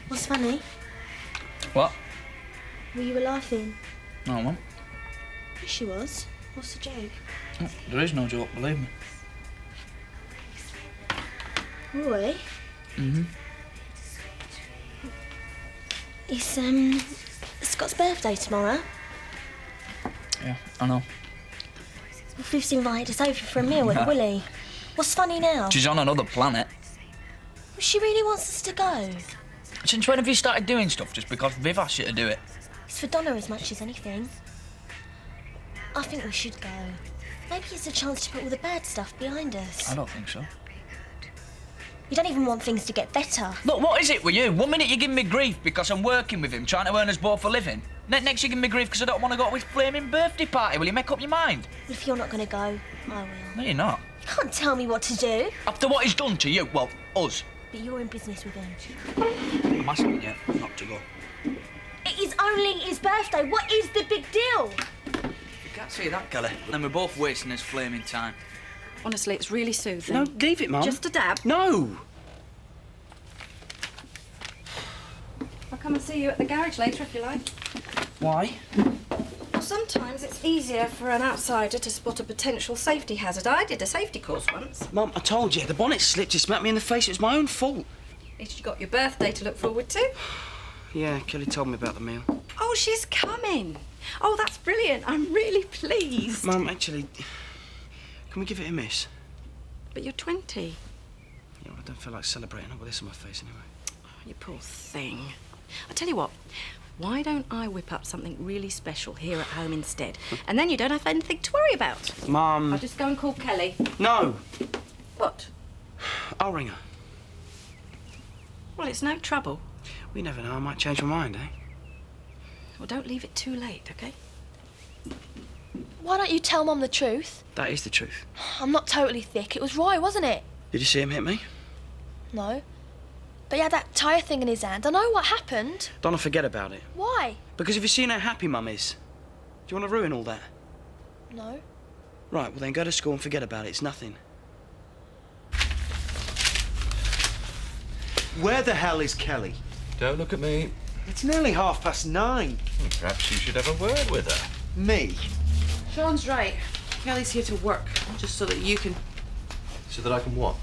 What's funny? What? Well, you were laughing. No, I won't. Yes, she was. What's the joke? Oh, there is no joke, believe me. Roy? Mm-hmm. It's Scott's birthday tomorrow. Yeah, I know. Well, Fifth's invited us over for a meal at Willie. What's funny now? She's on another planet. Well, she really wants us to go. Since when have you started doing stuff just because Viv asked you to do it? It's for Donna as much as anything. I think we should go. Maybe it's a chance to put all the bad stuff behind us. I don't think so. You don't even want things to get better. Look, what is it with you? One minute you're giving me grief because I'm working with him, trying to earn us both a living. Next you're giving me grief because I don't want to go to his flaming birthday party. Will you make up your mind? Well, if you're not going to go, I will. No, you're not. You can't tell me what to do. After what he's done to you, well, us. But you're in business with him. I'm asking you not to go. It is only his birthday. What is the big deal? You can't see that, Kelly. Then we're both wasting his flaming time. Honestly, it's really soothing. No, leave it, Mum. Just a dab. No! I'll come and see you at the garage later if you like. Why? Well, sometimes it's easier for an outsider to spot a potential safety hazard. I did a safety course once. Mum, I told you, the bonnet slipped. It smacked me in the face. It was my own fault. At least you got your birthday to look forward to. Yeah, Kelly told me about the meal. Oh, she's coming. Oh, that's brilliant. I'm really pleased. Mum, actually, can we give it a miss? But you're 20. Yeah, well, I don't feel like celebrating it with this on my face anyway. Oh, you poor thing. I'll tell you what. Why don't I whip up something really special here at home instead? And then you don't have anything to worry about. Mum. I'll just go and call Kelly. No! What? I'll ring her. Well, it's no trouble. We never know. I might change my mind, eh? Well, don't leave it too late, OK? Why don't you tell Mum the truth? That is the truth. I'm not totally thick. It was Roy, wasn't it? Did you see him hit me? No. But he had that tyre thing in his hand. I know what happened. Donna, forget about it. Why? Because have you seen how happy Mum is? Do you want to ruin all that? No. Right, well then go to school and forget about it. It's nothing. Where the hell is Kelly? Don't look at me. It's nearly 9:30. Well, perhaps you should have a word with her. Me? Sean's right. Kelly's here to work, just so that you can... So that I can what?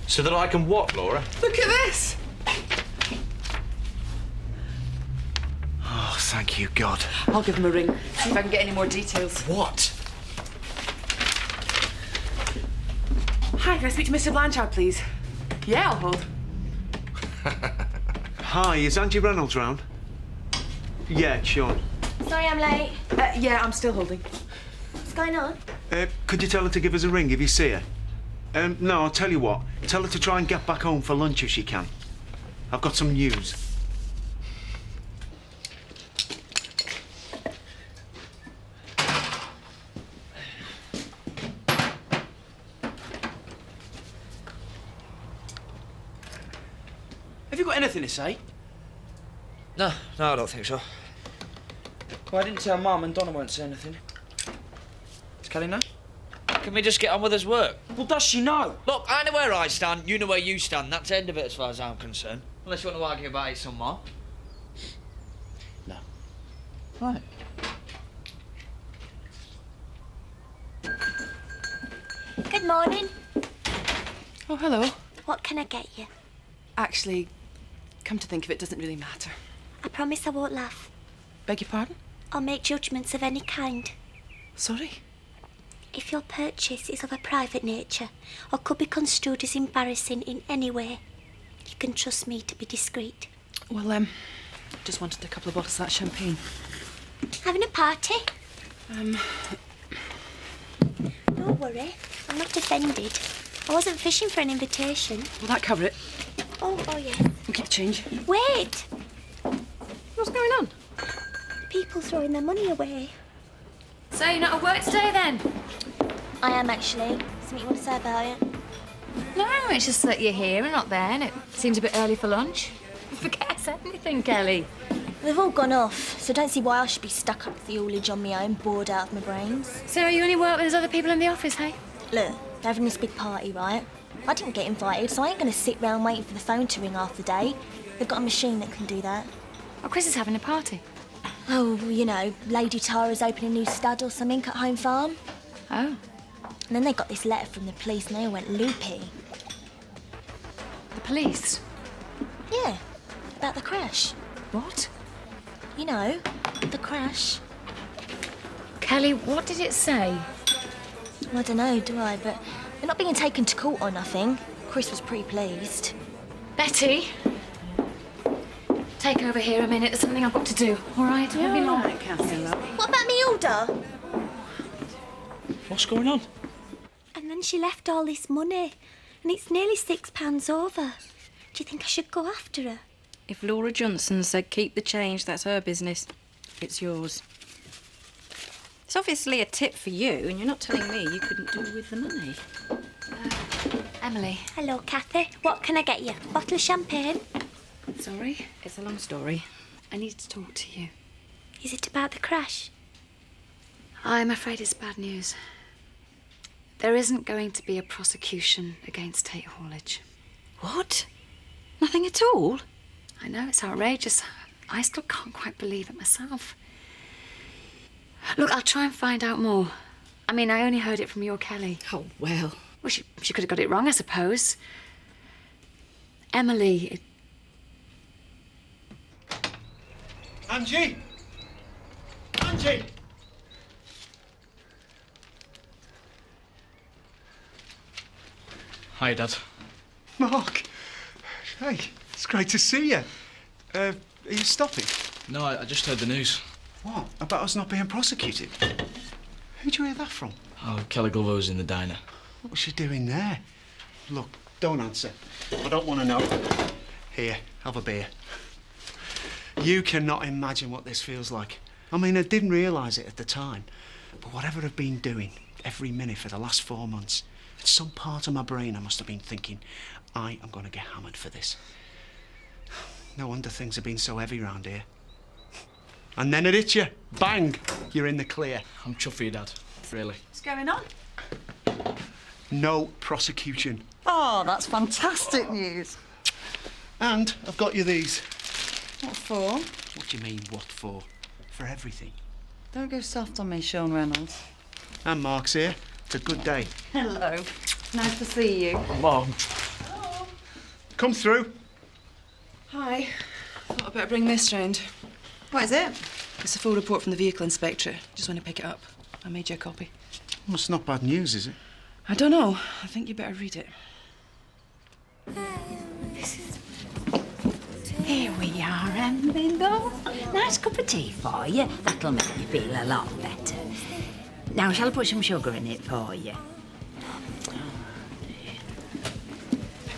So that I can what, Laura? Look at this! Oh, thank you, God. I'll give him a ring, see if I can get any more details. What? Hi, can I speak to Mr. Blanchard, please? Yeah, I'll hold. Hi, is Angie Reynolds round? Yeah, it's Sean. Sorry I'm late. Yeah, I'm still holding. What's going on? Could you tell her to give us a ring if you see her? No, I'll tell you what. Tell her to try and get back home for lunch if she can. I've got some news. Have you got anything to say? No, I don't think so. Well, I didn't tell Mum and Donna won't say anything. Does Kelly know? Can we just get on with his work? Well, does she know? Look, I know where I stand, you know where you stand. That's the end of it as far as I'm concerned. Unless you want to argue about it some more. No. Right. Good morning. Oh, hello. What can I get you? Actually, come to think of it, doesn't really matter. I promise I won't laugh Beg your pardon? or make judgments of any kind. Sorry? If your purchase is of a private nature or could be construed as embarrassing in any way, you can trust me to be discreet. Well, just wanted a couple of bottles of that champagne. Having a party? Don't worry, I'm not offended. I wasn't fishing for an invitation. Will that cover it? Oh yeah. We'll keep the change. Wait! What's going on? People throwing their money away. So you're not at work today then? I am actually. Something you want to say about it? No, it's just that you're here and not there, and it seems a bit early for lunch. Forget I said anything, Kelly. They've all gone off, so don't see why I should be stuck up with the haulage on my own, bored out of my brains. So you only work with those other people in the office, hey? Look, they're having this big party, right? I didn't get invited, so I ain't going to sit round waiting for the phone to ring half the day. They've got a machine that can do that. Oh, Chris is having a party. Oh, well, you know, Lady Tara's opening a new stud or something at Home Farm. Oh. And then they got this letter from the police and they all went loopy. The police? Yeah, about the crash. What? You know, the crash. Kelly, what did it say? I don't know, do I? But they're not being taken to court or nothing. Chris was pretty pleased. Betty? Take over here a minute. There's something I've got to do. All right? Won't be long. What about me order? What's going on? And then she left all this money. And it's nearly £6 over. Do you think I should go after her? If Laura Johnson said keep the change, that's her business. It's yours. It's obviously a tip for you, and you're not telling me you couldn't do with the money. Emily. Hello, Kathy. What can I get you? Bottle of champagne? Sorry? It's a long story. I need to talk to you. Is it about the crash? I'm afraid it's bad news. There isn't going to be a prosecution against Tate Haulage. What? Nothing at all? I know, it's outrageous. I still can't quite believe it myself. Look, I'll try and find out more. I mean, I only heard it from your Kelly. Oh, well. Well, she could have got it wrong, I suppose. Emily... Angie! Angie! Hi, Dad. Mark! Hey, it's great to see you. Are you stopping? No, I just heard the news. What? About us not being prosecuted? Who'd you hear that from? Oh, Kelly Glover was in the diner. What was she doing there? Look, don't answer. I don't want to know. Here, have a beer. You cannot imagine what this feels like. I mean, I didn't realise it at the time, but whatever I've been doing every minute for the last 4 months, at some part of my brain I must have been thinking, I am going to get hammered for this. No wonder things have been so heavy round here. And then it hits you. Bang! You're in the clear. I'm chuffed for you, Dad. Really. What's going on? No prosecution. Oh, that's fantastic news. And I've got you these. What for? What do you mean, what for? For everything. Don't go soft on me, Sean Reynolds. And Mark's here. It's a good day. Hello. Nice to see you. Mom. Come through. Hi. Thought I'd better bring this round. What is it? It's a full report from the vehicle inspector. Just want to pick it up. I made you a copy. Well, it's not bad news, is it? I don't know. I think you better read it. Here we are, Emmerdale. Nice cup of tea for you. That'll make you feel a lot better. Now, shall I put some sugar in it for you?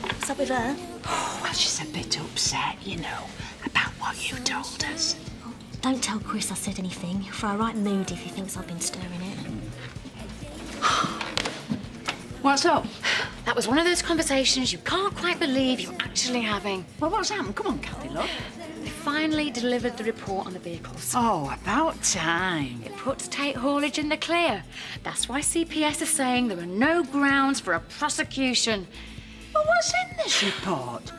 What's up with her? Oh, well, she's a bit upset, you know, about what you told us. Don't tell Chris I said anything. For a right mood if he thinks I've been stirring it. What's up? That was one of those conversations you can't quite believe you're actually having. Well, what's happened? Come on, Kathy, look. They finally delivered the report on the vehicles. Oh, about time. It puts Tate Haulage in the clear. That's why CPS is saying there are no grounds for a prosecution. Well, what's in this report?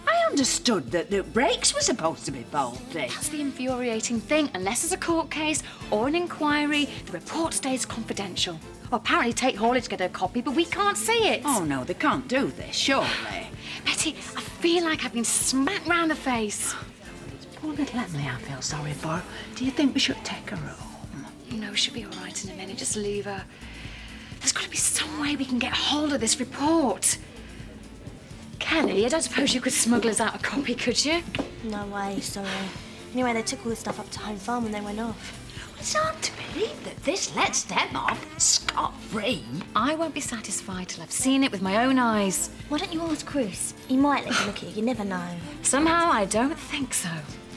I understood that the brakes were supposed to be faulty. That's the infuriating thing. Unless there's a court case or an inquiry, the report stays confidential. Well, apparently Tate Haulage get a copy, but we can't see it. Oh, no, they can't do this, surely. Betty, I feel like I've been smacked round the face. Poor little Emily, I feel sorry for her. Do you think we should take her home? You know, she'll be all right in a minute. Just leave her. There's got to be some way we can get hold of this report. Kelly, I don't suppose you could smuggle us out a copy, could you? No way, sorry. Anyway, they took all the stuff up to Home Farm when they went off. It's hard to believe that this lets them off scot-free. I won't be satisfied till I've seen it with my own eyes. Why don't you ask Chris? He might let you look at it, you never know. Somehow I don't think so.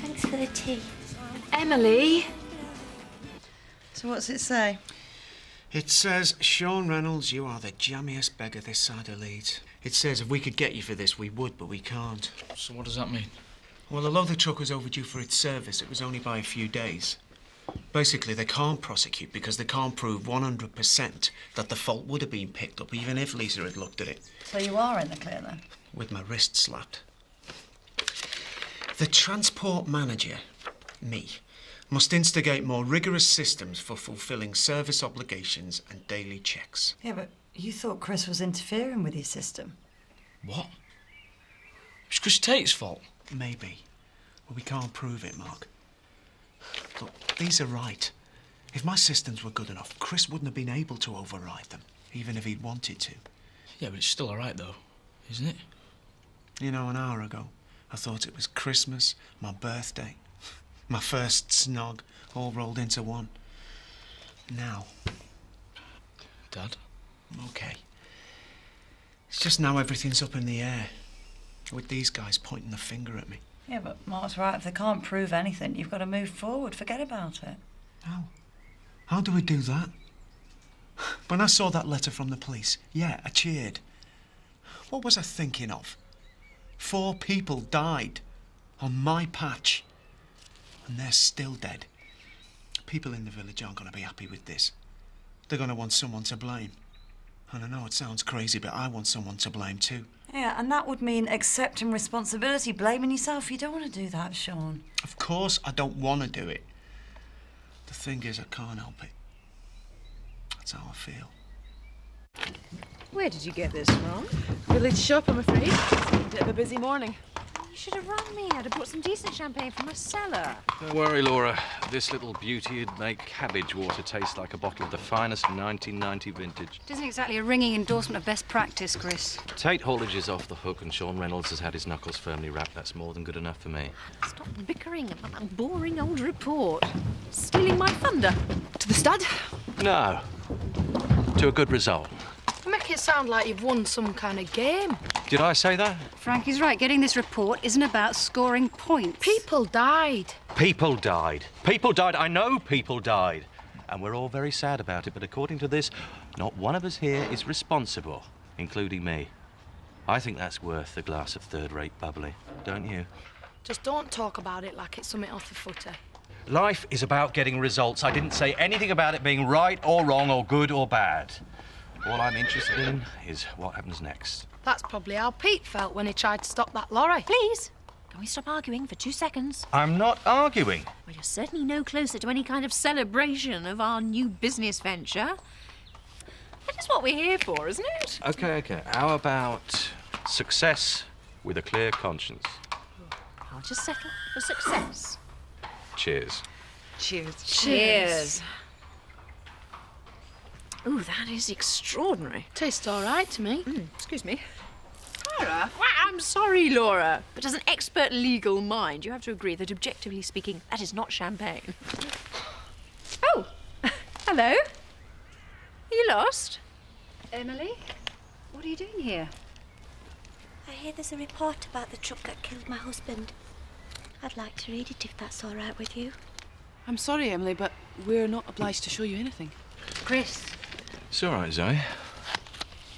Thanks for the tea. Emily? So what's it say? It says, Sean Reynolds, you are the jammiest beggar this side of Leeds. It says if we could get you for this, we would, but we can't. So what does that mean? Well, although the truck was overdue for its service, it was only by a few days. Basically, they can't prosecute because they can't prove 100% that the fault would have been picked up, even if Lisa had looked at it. So you are in the clear then? With my wrist slapped. The transport manager, me, must instigate more rigorous systems for fulfilling service obligations and daily checks. Yeah, but you thought Chris was interfering with your system. What? It's Chris Tate's fault. Maybe. But we can't prove it, Mark. Look, these are right. If my systems were good enough, Chris wouldn't have been able to override them, even if he'd wanted to. Yeah, but it's still all right, though, isn't it? You know, an hour ago, I thought it was Christmas, my birthday, my first snog, all rolled into one. Now... Dad? OK. It's just now everything's up in the air, with these guys pointing the finger at me. Yeah, but Mark's right. If they can't prove anything, you've got to move forward. Forget about it. How? How do we do that? When I saw that letter from the police, yeah, I cheered. What was I thinking of? 4 people died on my patch, and they're still dead. People in the village aren't going to be happy with this. They're going to want someone to blame. And I know it sounds crazy, but I want someone to blame too. Yeah, and that would mean accepting responsibility, blaming yourself. You don't want to do that, Sean. Of course I don't want to do it. The thing is, I can't help it. That's how I feel. Where did you get this from? Village shop, I'm afraid. A bit of a busy morning. You should have run me. I'd have brought some decent champagne from my cellar. Don't worry, Laura. This little beauty would make cabbage water taste like a bottle of the finest 1990 vintage. It isn't exactly a ringing endorsement of best practice, Chris. Tate haulage is off the hook and Sean Reynolds has had his knuckles firmly wrapped. That's more than good enough for me. Stop bickering about that boring old report. Stealing my thunder. To the stud? No. To a good result. You make it sound like you've won some kind of game. Did I say that? Frankie's right. Getting this report isn't about scoring points. People died. People died. People died. I know people died. And we're all very sad about it, but according to this, not one of us here is responsible, including me. I think that's worth a glass of third-rate bubbly, don't you? Just don't talk about it like it's something off the footer. Life is about getting results. I didn't say anything about it being right or wrong or good or bad. All I'm interested in is what happens next. That's probably how Pete felt when he tried to stop that lorry. Please, can we stop arguing for 2 seconds? I'm not arguing. Well, you're certainly no closer to any kind of celebration of our new business venture. That is what we're here for, isn't it? OK. How about success with a clear conscience? I'll just settle for success. Cheers. Cheers. Cheers. Ooh, that is extraordinary. Tastes all right to me. Excuse me. Laura? Well, I'm sorry, Laura. But as an expert legal mind, you have to agree that, objectively speaking, that is not champagne. Oh, hello. Are you lost? Emily, what are you doing here? I hear there's a report about the truck that killed my husband. I'd like to read it if that's all right with you. I'm sorry, Emily, but we're not obliged to show you anything. Chris. It's all right, Zoe.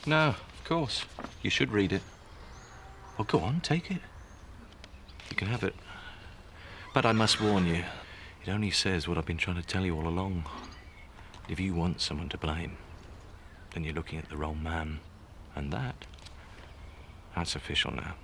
No, of course. You should read it. Well, go on, take it. You can have it. But I must warn you, it only says what I've been trying to tell you all along. If you want someone to blame, then you're looking at the wrong man. And that's official now.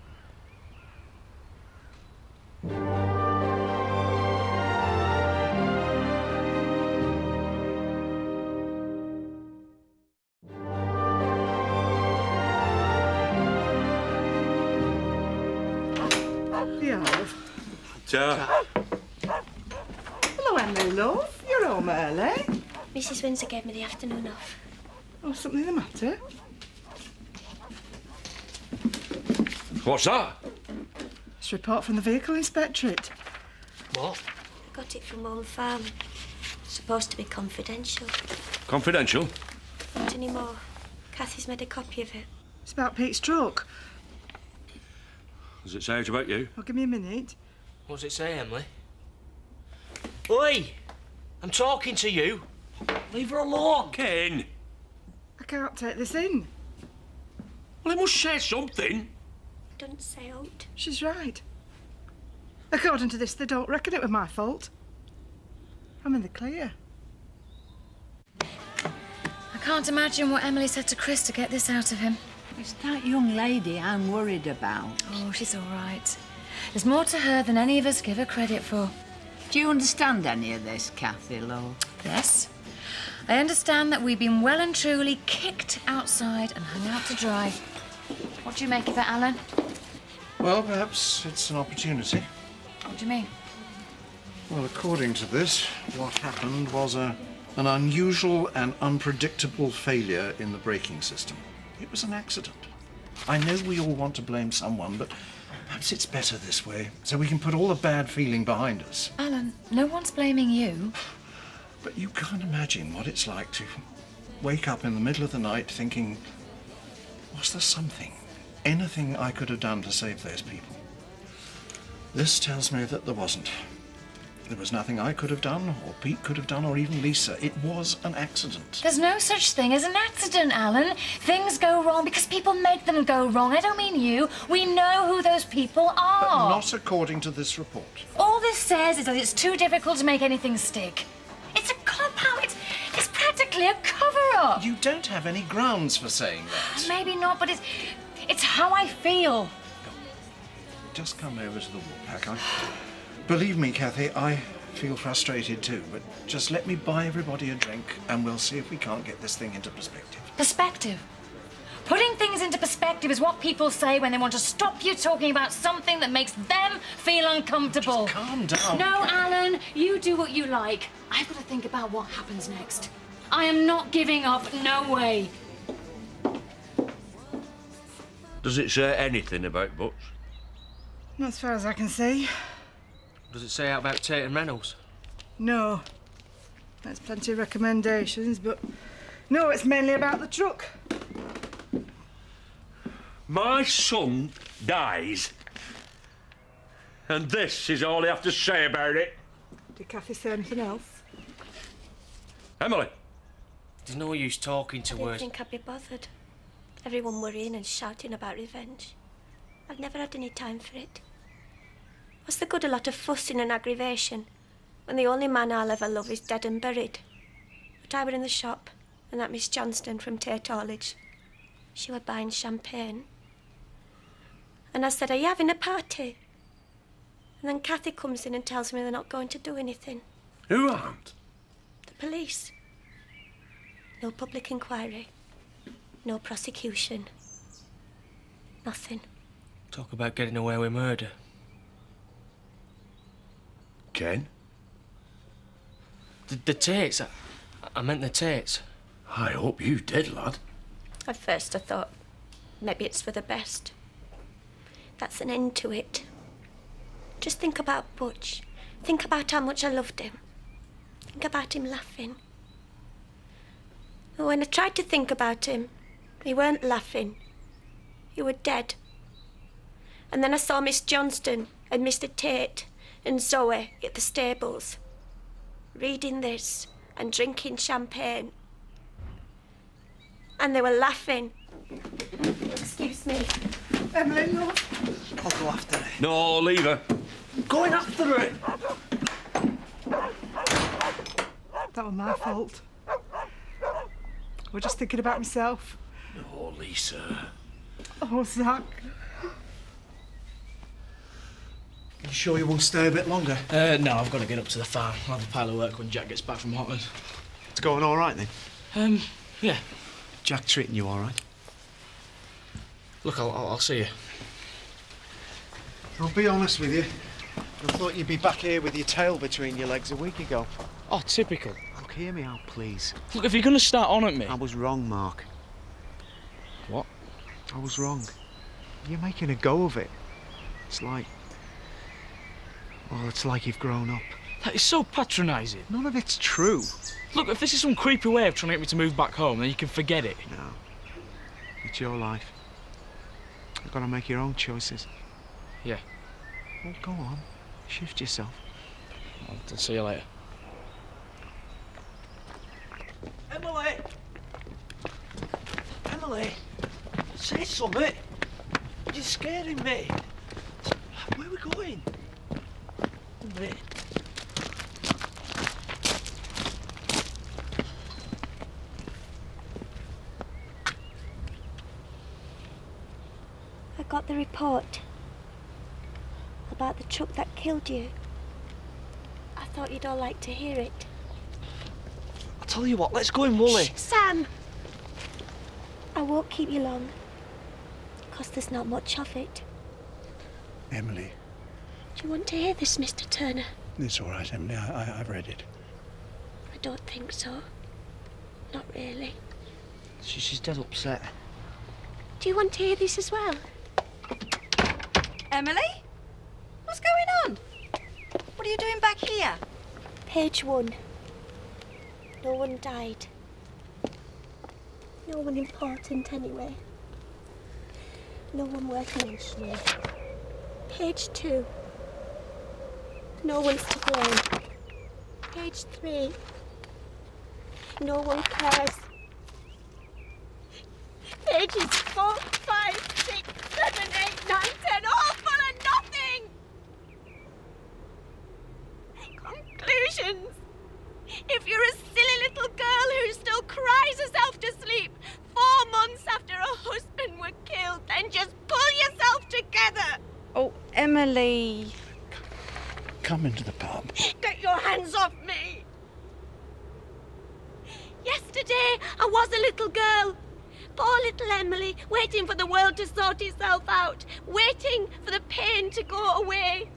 Hello, Emily, love. You're home early. Mrs. Windsor gave me the afternoon off. Oh, something the matter? What's that? It's a report from the vehicle inspectorate. What? I got it from Home Farm. It's supposed to be confidential. Confidential? Not anymore. Kathy's made a copy of it. It's about Pete's truck. Does it say it about you? Oh, give me a minute. What does it say, Emily? Oi! I'm talking to you. Leave her alone. Ken! I can't take this in. Well, it must say something. Don't say out. She's right. According to this, they don't reckon it was my fault. I'm in the clear. I can't imagine what Emily said to Chris to get this out of him. It's that young lady I'm worried about. Oh, she's all right. There's more to her than any of us give her credit for. Do you understand any of this, Kathy, love? Yes. I understand that we've been well and truly kicked outside and hung out to dry. What do you make of it, Alan? Well, perhaps it's an opportunity. What do you mean? Well, according to this, what happened was an unusual and unpredictable failure in the braking system. It was an accident. I know we all want to blame someone, but perhaps it's better this way, so we can put all the bad feeling behind us. Alan, no one's blaming you. But you can't imagine what it's like to wake up in the middle of the night thinking, was there something, anything I could have done to save those people? This tells me that there wasn't. There was nothing I could have done, or Pete could have done, or even Lisa. It was an accident. There's no such thing as an accident, Alan. Things go wrong because people make them go wrong. I don't mean you. We know who those people are. But not according to this report. All this says is that it's too difficult to make anything stick. It's a cop-out. It's practically a cover-up. You don't have any grounds for saying that. Maybe not, but it's how I feel. Just come over to the Woolpack. Believe me, Kathy, I feel frustrated too, but just let me buy everybody a drink and we'll see if we can't get this thing into perspective. Perspective. Putting things into perspective is what people say when they want to stop you talking about something that makes them feel uncomfortable. Just calm down. No, Alan, you do what you like. I've got to think about what happens next. I am not giving up, no way. Does it say anything about Butch? Not as far as I can see. Does it say out about Tate and Reynolds? No. There's plenty of recommendations, but no, it's mainly about the truck. My son dies. And this is all you have to say about it. Did Kathy say anything else? Emily. There's no use talking to I her. didn't think I'd be bothered. Everyone worrying and shouting about revenge. I've never had any time for it. What's the good of a lot of fussing and aggravation when the only man I'll ever love is dead and buried? But I were in the shop and that Miss Johnston from Tate Hallage, she were buying champagne. And I said, are you having a party? And then Kathy comes in and tells me they're not going to do anything. Who aren't? The police. No public inquiry. No prosecution. Nothing. Talk about getting away with murder. Ken? The Tates. I meant the Tates. I hope you did, lad. At first I thought, maybe it's for the best. That's an end to it. Just think about Butch. Think about how much I loved him. Think about him laughing. And when I tried to think about him, he weren't laughing. He were dead. And then I saw Miss Johnston and Mr. Tate and Zoe at the stables, reading this and drinking champagne. And they were laughing. Excuse me. Emily, no. I'll go after her. No, leave her. Going after it. That was my fault. I was just thinking about myself. No, Lisa. Oh, Zach. You sure you won't stay a bit longer? No, I've got to get up to the farm. I'll have a pile of work when Jack gets back from Hotland. It's going all right then? Yeah. Jack treating you all right? Look, I'll see you. I'll be honest with you. I thought you'd be back here with your tail between your legs a week ago. Oh, typical. Look, hear me out, please. Look, if you're going to start on at me... I was wrong, Mark. What? I was wrong. You're making a go of it. It's like... well, it's like you've grown up. That is so patronising. None of it's true. Look, if this is some creepy way of trying to get me to move back home, then you can forget it. No. It's your life. You've got to make your own choices. Yeah. Well, go on. Shift yourself. I'll see you later. Emily! Emily! Say something! You're scaring me! Where are we going? A minute. report about the truck that killed you. I thought you'd all like to hear it. I'll tell you what, let's go in Woolley. Shh, Sam! I won't keep you long, because there's not much of it. Emily, Do you want to hear this, Mr. Turner? it's all right, Emily. I've read it. I don't think so. Not really. She's dead upset. Do you want to hear this as well? Emily? What's going on? What are you doing back here? Page 1. No one died. No one important, anyway. No one worth mentioning. Page 2. No one's to blame. Page 3. No one cares. Pages 4, 5, 6, 7, 8, 9, 10, all full of nothing! Conclusions. If you're a silly little girl who still cries herself to sleep 4 months after her husband were killed, then just pull yourself together. Oh, Emily. Come into the pub. Get your hands off me! Yesterday, I was a little girl. Poor little Emily, waiting for the world to sort itself out, waiting for the pain to go away.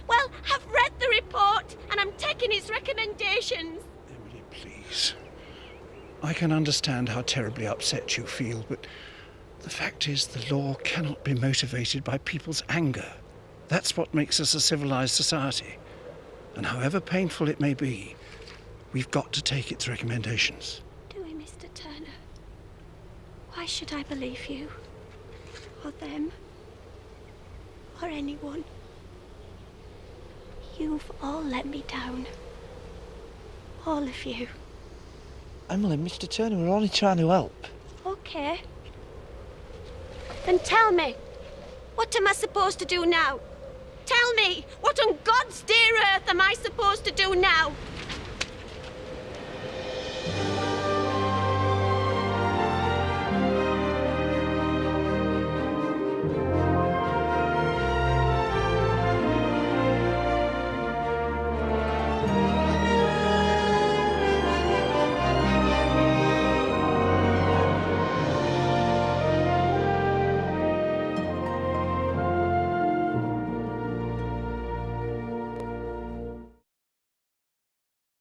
Well, I've read the report, and I'm taking its recommendations. Emily, please. I can understand how terribly upset you feel, but the fact is the law cannot be motivated by people's anger. That's what makes us a civilized society. And however painful it may be, we've got to take its recommendations. Do we, Mr. Turner? Why should I believe you? Or them? Or anyone? You've all let me down. All of you. Emily, Mr. Turner, we're only trying to help. Okay. Then tell me, what am I supposed to do now? Tell me, what on God's dear earth am I supposed to do now?